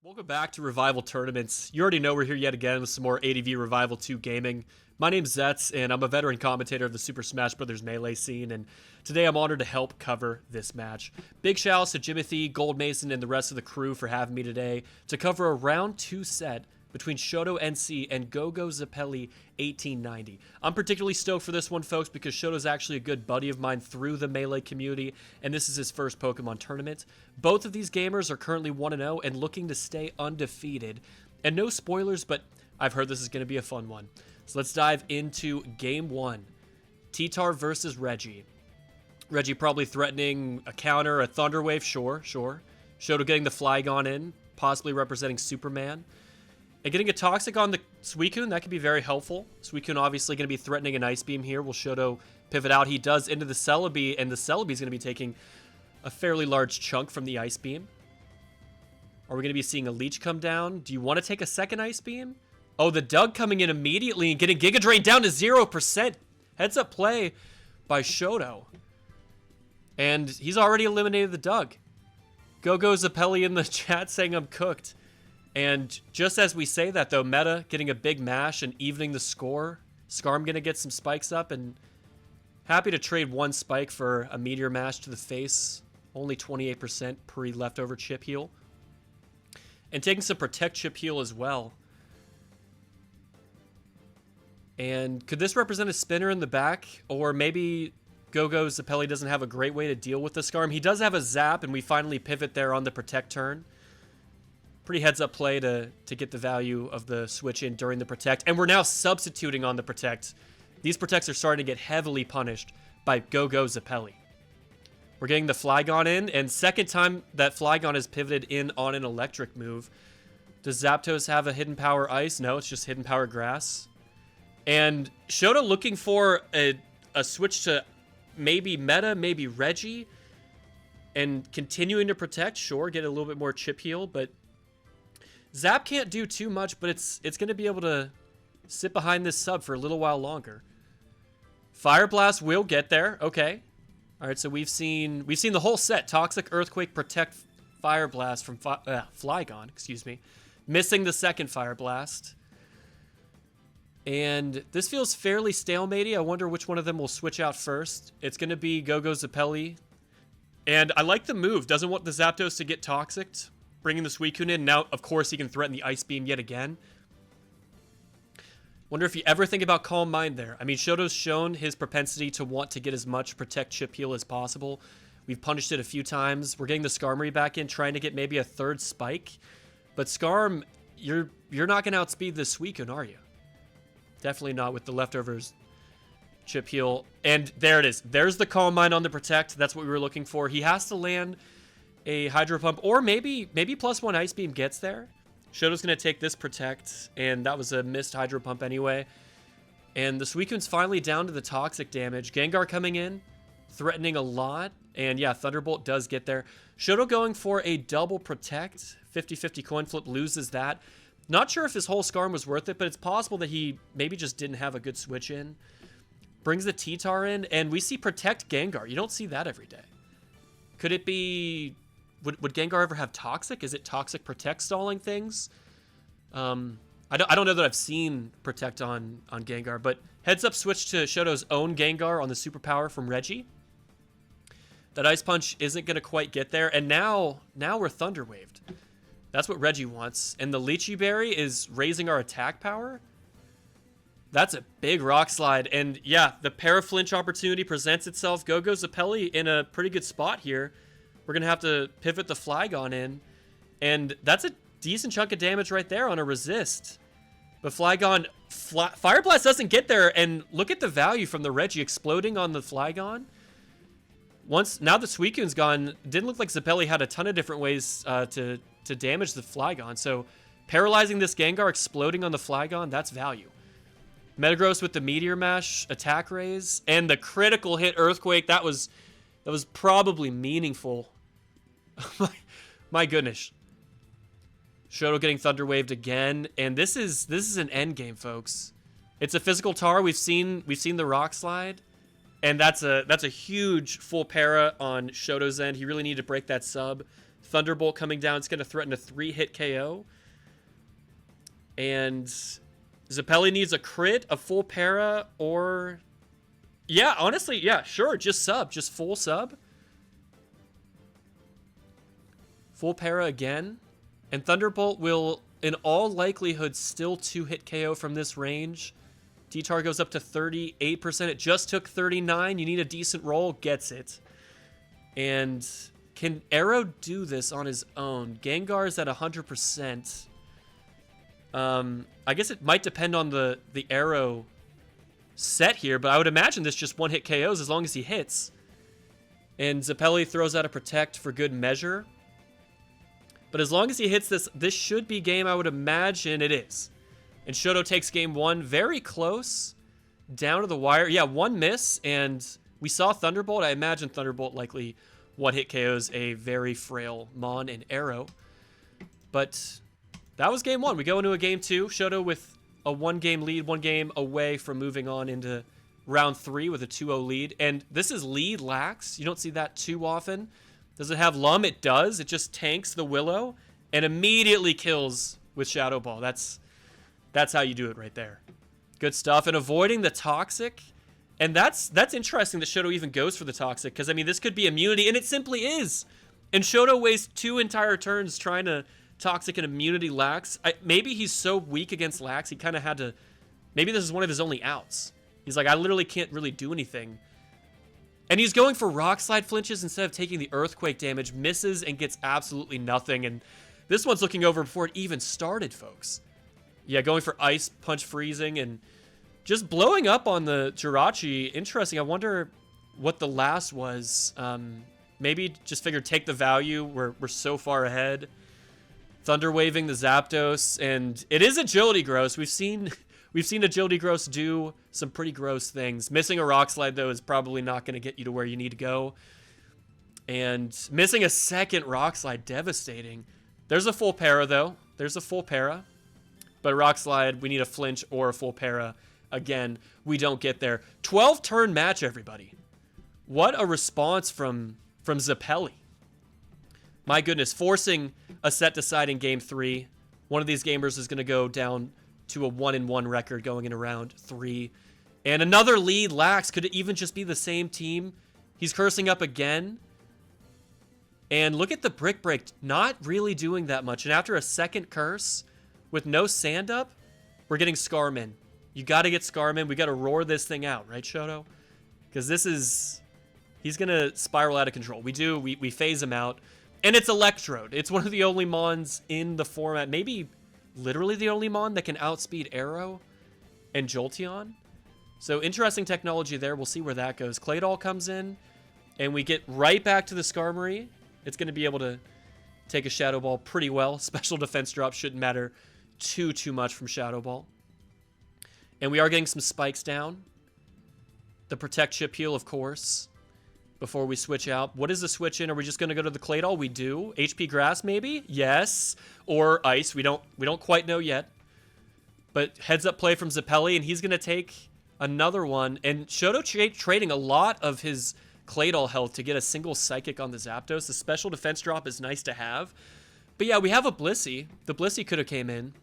Welcome back to Revival Tournaments. You already know we're here yet again with some more ADV Revival 2 gaming. My name's Zetz, and I'm a veteran commentator of the Super Smash Bros. Melee scene, and today I'm honored to help cover this match. Big shout-outs to Jimothy, Gold Mason, and the rest of the crew for having me today to cover a round 2 set between Shoto NC and Gogo Zeppeli 1890. I'm particularly stoked for this one, folks, because Shoto's actually a good buddy of mine through the Melee community, and this is his first Pokemon tournament. Both of these gamers are currently 1-0 and looking to stay undefeated. And no spoilers, but I've heard this is going to be a fun one. So let's dive into Game 1. T-Tar versus Reggie. Reggie probably threatening a counter, a Thunder Wave, sure. Shoto getting the Flygon in, possibly representing Superman. And getting a Toxic on the Suicune, that could be very helpful. Suicune obviously going to be threatening an Ice Beam here. Will Shoto pivot out? He does into the Celebi, and the Celebi is going to be taking a fairly large chunk from the Ice Beam. Are we going to be seeing a Leech come down? Do you want to take a second Ice Beam? Oh, the Doug coming in immediately and getting Giga Drain down to 0%. Heads up play by Shoto. And he's already eliminated the Doug. Gogo Zeppeli in the chat saying I'm cooked. And just as we say that, though, Meta getting a big mash and evening the score. Skarm going to get some spikes up, and happy to trade one spike for a Meteor Mash to the face. Only 28% pre-leftover chip heal. And taking some Protect chip heal as well. And could this represent a spinner in the back? Or maybe Gogo Zeppeli doesn't have a great way to deal with the Skarm. He does have a Zap, and we finally pivot there on the Protect turn. Pretty heads-up play to get the value of the switch in during the Protect. And we're now substituting on the Protect. These Protects are starting to get heavily punished by Gogo Zeppeli. We're getting the Flygon in, and second time that Flygon is pivoted in on an electric move. Does Zapdos have a Hidden Power Ice? No, it's just Hidden Power Grass. And Shoto looking for a switch to maybe Meta, maybe Reggie. And continuing to Protect, sure, get a little bit more chip heal, but Zap can't do too much, but it's going to be able to sit behind this sub for a little while longer. Fire Blast will get there. Okay. All right, so we've seen the whole set. Toxic, Earthquake, Protect, Fire Blast from Flygon, excuse me. Missing the second Fire Blast. And this feels fairly stalematy. I wonder which one of them will switch out first. It's going to be Gogo Zeppeli. And I like the move. Doesn't want the Zapdos to get Toxicked. Bringing the Suicune in. Now, of course, he can threaten the Ice Beam yet again. Wonder if you ever think about Calm Mind there. I mean, Shoto's shown his propensity to want to get as much Protect chip heal as possible. We've punished it a few times. We're getting the Skarmory back in, trying to get maybe a third spike. But Skarm, you're not going to outspeed this Suicune, are you? Definitely not with the leftovers chip heal. And there it is. There's the Calm Mind on the Protect. That's what we were looking for. He has to land a Hydro Pump, or maybe +1 Ice Beam gets there. Shoto's going to take this Protect, and that was a missed Hydro Pump anyway. And the Suicune's finally down to the Toxic damage. Gengar coming in, threatening a lot. And yeah, Thunderbolt does get there. Shoto going for a double Protect. 50-50 coin flip, loses that. Not sure if his whole Skarm was worth it, but it's possible that he maybe just didn't have a good switch in. Brings the T-Tar in, and we see Protect Gengar. You don't see that every day. Could it be... Would Gengar ever have Toxic? Is it Toxic Protect stalling things? I don't know that I've seen Protect on Gengar, but heads up switch to Shoto's own Gengar on the Superpower from Reggie. That Ice Punch isn't going to quite get there, and now we're Thunder Waved. That's what Reggie wants. And the Lychee Berry is raising our attack power. That's a big Rock Slide, and yeah, the Paraflinch opportunity presents itself. Gogo Zeppeli in a pretty good spot here. We're going to have to pivot the Flygon in. And that's a decent chunk of damage right there on a resist. But Flygon... Fire Blast doesn't get there. And look at the value from the Reggie exploding on the Flygon. Now the Suicune's gone, didn't look like Zeppeli had a ton of different ways to damage the Flygon. So paralyzing this Gengar, exploding on the Flygon, that's value. Metagross with the Meteor Mash, attack raise. And the critical hit Earthquake, that was probably meaningful. My goodness. Shoto getting Thunder Waved again, and this is an end game, folks. It's a physical tar. We've seen the Rock Slide, and that's a huge full para on Shoto's end. He really needed to break that sub Thunderbolt coming down. It's going to threaten a 3-hit KO. And Zeppeli needs a crit, a full para, or... Yeah, honestly, yeah, sure. Just sub. Just full sub. Full para again. And Thunderbolt will, in all likelihood, still 2-hit KO from this range. D-Tar goes up to 38%. It just took 39. You need a decent roll. Gets it. And can Arrow do this on his own? Gengar's at 100%. I guess it might depend on the Arrow set here, but I would imagine this just 1-hit KOs as long as he hits. And Zeppeli throws out a Protect for good measure. But as long as he hits this, this should be game. I would imagine it is. And Shoto takes game 1 very close, down to the wire. Yeah, 1 miss, and we saw Thunderbolt. I imagine Thunderbolt likely 1-hit KOs a very frail Mon and Arrow. But that was game 1. We go into a game 2. Shoto with a 1-game lead, 1 game away from moving on into round 3 with a 2-0 lead. And this is lead Lax. You don't see that too often. Does it have Lum? It does. It just tanks the Willow and immediately kills with Shadow Ball. That's how you do it right there. Good stuff. And avoiding the Toxic. And that's interesting that Shoto even goes for the Toxic, because, I mean, this could be immunity, and it simply is. And Shoto wastes 2 entire turns trying to Toxic and immunity Lax. Maybe he's so weak against Lax, he kind of had to... Maybe this is one of his only outs. He's like, I literally can't really do anything. And he's going for Rock Slide flinches instead of taking the Earthquake damage, misses and gets absolutely nothing. And this one's looking over before it even started, folks. Yeah, going for Ice Punch freezing and just blowing up on the Jirachi. Interesting. I wonder what the last was. Maybe just figured take the value. We're so far ahead. Thunder waving the Zapdos, and it is Agility Gross. We've seen Agility Gross do some pretty gross things. Missing a Rock Slide, though, is probably not going to get you to where you need to go. And missing a second Rock Slide, devastating. There's a full para, though. There's a full para. But Rock Slide, we need a flinch or a full para. Again, we don't get there. 12-turn match, everybody. What a response from Zeppeli. My goodness, forcing a set-deciding game 3. One of these gamers is going to go down to a 1-1 record going into round 3. And another lead Lax. Could it even just be the same team? He's cursing up again. And look at the Brick Break. Not really doing that much. And after a second curse, with no sand up, we're getting Scarman. You got to get Scarman. We got to roar this thing out, right, Shoto? Because this is... He's going to spiral out of control. We phase him out. And it's Electrode. It's one of the only Mons in the format. Maybe literally the only Mon that can outspeed Arrow and Jolteon. So interesting technology there. We'll see where that goes. Claydol comes in, and we get right back to the Skarmory. It's going to be able to take a Shadow Ball pretty well. Special defense drop shouldn't matter too much from Shadow Ball. And we are getting some spikes down. The Protect Chip Heal, of course, before we switch out. What is the switch in? Are we just going to go to the Claydol? We do. HP Grass, maybe? Yes. Or Ice. We don't quite know yet. But heads up play from Zeppeli, and he's going to take another one. And Shoto trading a lot of his Claydol health to get a single Psychic on the Zapdos. The special defense drop is nice to have. But yeah, we have a Blissey. The Blissey could have came in.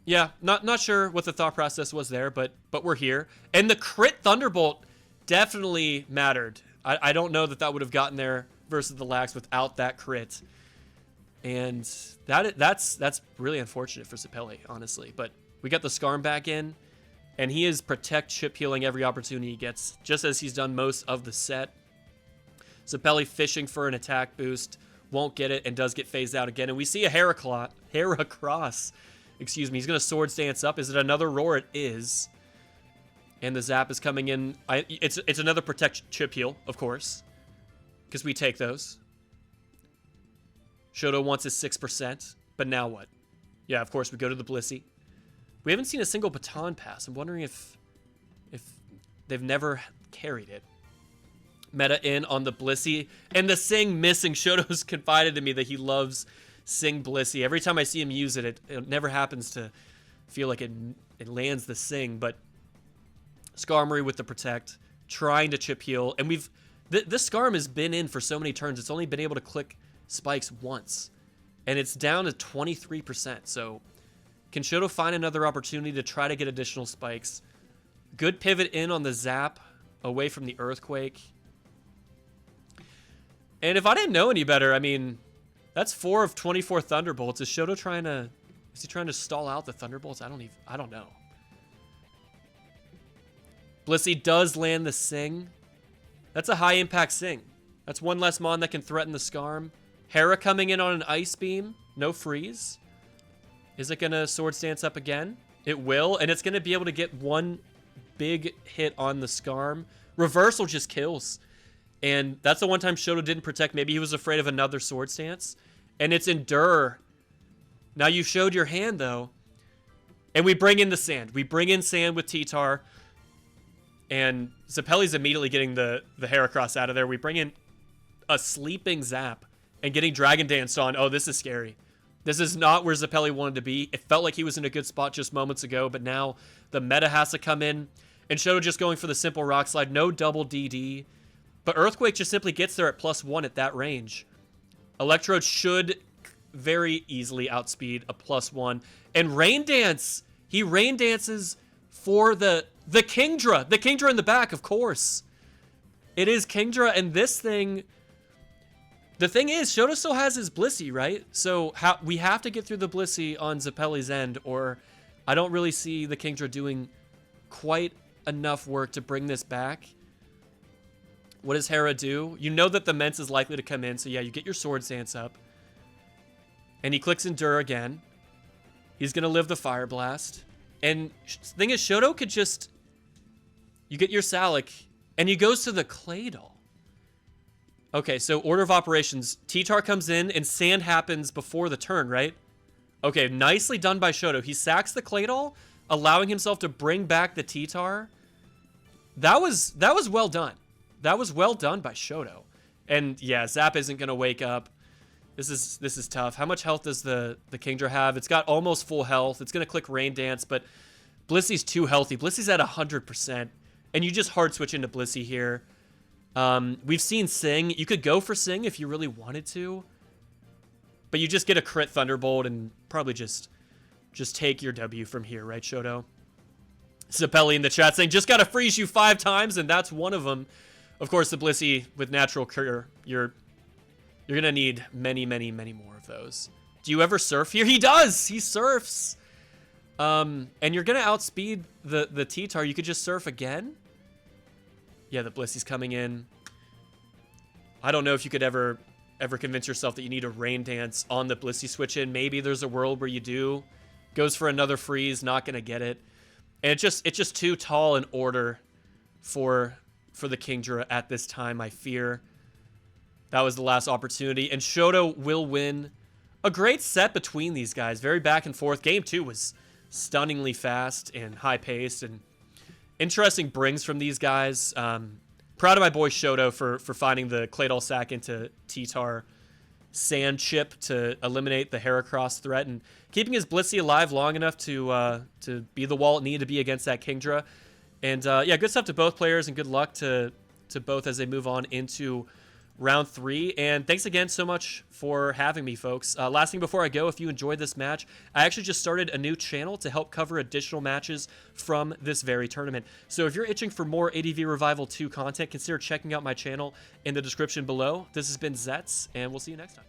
Yeah, not sure what the thought process was there, but we're here. And the crit Thunderbolt definitely mattered. I don't know that would have gotten there versus the Lax without that crit. And that's really unfortunate for Zeppeli, honestly. But we got the Skarm back in, and he is Protect Chip Healing every opportunity he gets, just as he's done most of the set. Zeppeli fishing for an attack boost, won't get it, and does get phased out again. And we see a Heracross. Excuse me, he's going to Swords Dance up. Is it another Roar? It is. And the Zap is coming in. It's another Protect Chip Heal, of course, because we take those. Shoto wants his 6%, but now what? Yeah, of course, we go to the Blissey. We haven't seen a single Baton Pass. I'm wondering if they've never carried it. Meta in on the Blissey. And the Sing missing. Shoto's confided to me that he loves Sing Blissey. Every time I see him use it, it never happens to feel like it lands the Sing, but Skarmory with the Protect, trying to chip heal, and we've This Skarm has been in for so many turns. It's only been able to click spikes once. And it's down to 23%. So can Shoto find another opportunity to try to get additional spikes? Good pivot in on the Zap away from the Earthquake. And if I didn't know any better, I mean, that's 4 of 24 Thunderbolts. Is Shoto trying to... Is he trying to stall out the Thunderbolts? I don't know. Blissey does land the Sing. That's a high impact Sing. That's one less Mon that can threaten the Skarm. Hera coming in on an Ice Beam. No freeze. Is it going to Swords Dance up again? It will, and it's going to be able to get one big hit on the Skarm. Reversal just kills. And that's the one time Shoto didn't protect. Maybe he was afraid of another Swords Dance. And it's Endure. Now you showed your hand, though. And we bring in the Sand. We bring in Sand with T-Tar. And Zeppeli's immediately getting the Heracross out of there. We bring in a Sleeping Zap and getting Dragon Danced on. Oh, this is scary. This is not where Zeppeli wanted to be. It felt like he was in a good spot just moments ago, but now the meta has to come in. And Shoto just going for the simple Rock Slide. No double DD. But Earthquake just simply gets there at +1 at that range. Electrode should very easily outspeed a +1. And Rain Dance. He Rain Dances for the Kingdra. The Kingdra in the back, of course. It is Kingdra, and this thing... The thing is, Shoto still has his Blissey, right? So we have to get through the Blissey on Zeppeli's end, or I don't really see the Kingdra doing quite enough work to bring this back. What does Hera do? You know that the Mence is likely to come in, so yeah, you get your Swords Dance up. And he clicks Endure again. He's going to live the Fire Blast. And the thing is, Shoto could just... You get your Salic, and he goes to the Claydol. Okay, so order of operations. T-Tar comes in, and Sand happens before the turn, right? Okay, nicely done by Shoto. He sacks the Claydol, allowing himself to bring back the T-Tar. That was well done. That was well done by Shoto. And yeah, Zap isn't going to wake up. This is tough. How much health does the Kingdra have? It's got almost full health. It's going to click Rain Dance, but Blissey's too healthy. Blissey's at 100%. And you just hard switch into Blissey here. We've seen Sing. You could go for Sing if you really wanted to. But you just get a crit Thunderbolt and probably just take your W from here, right, Shoto? Zeppeli in the chat saying, just got to freeze you 5 times, and that's one of them. Of course, the Blissey with Natural Cure, you're going to need many, many, many more of those. Do you ever surf here? He does! He surfs! And you're going to outspeed the T-Tar. You could just surf again. Yeah, the Blissey's coming in. I don't know if you could ever convince yourself that you need a Rain Dance on the Blissey switch in. Maybe there's a world where you do. Goes for another freeze, not going to get it. And it's just too tall an order for the Kingdra at this time, I fear. That was the last opportunity. And Shoto will win. A great set between these guys. Very back and forth. Game 2 was stunningly fast and high-paced. And interesting brings from these guys. Proud of my boy Shoto for finding the Claydol sack into T-Tar Sand Chip to eliminate the Heracross threat and keeping his Blissey alive long enough to be the wall it needed to be against that Kingdra. And yeah, good stuff to both players and good luck to both as they move on into round 3. And thanks again so much for having me, folks. Last thing before I go, if you enjoyed this match, I actually just started a new channel to help cover additional matches from this very tournament. So if you're itching for more ADV Revival 2 content, consider checking out my channel in the description below. This has been Zetz, and we'll see you next time.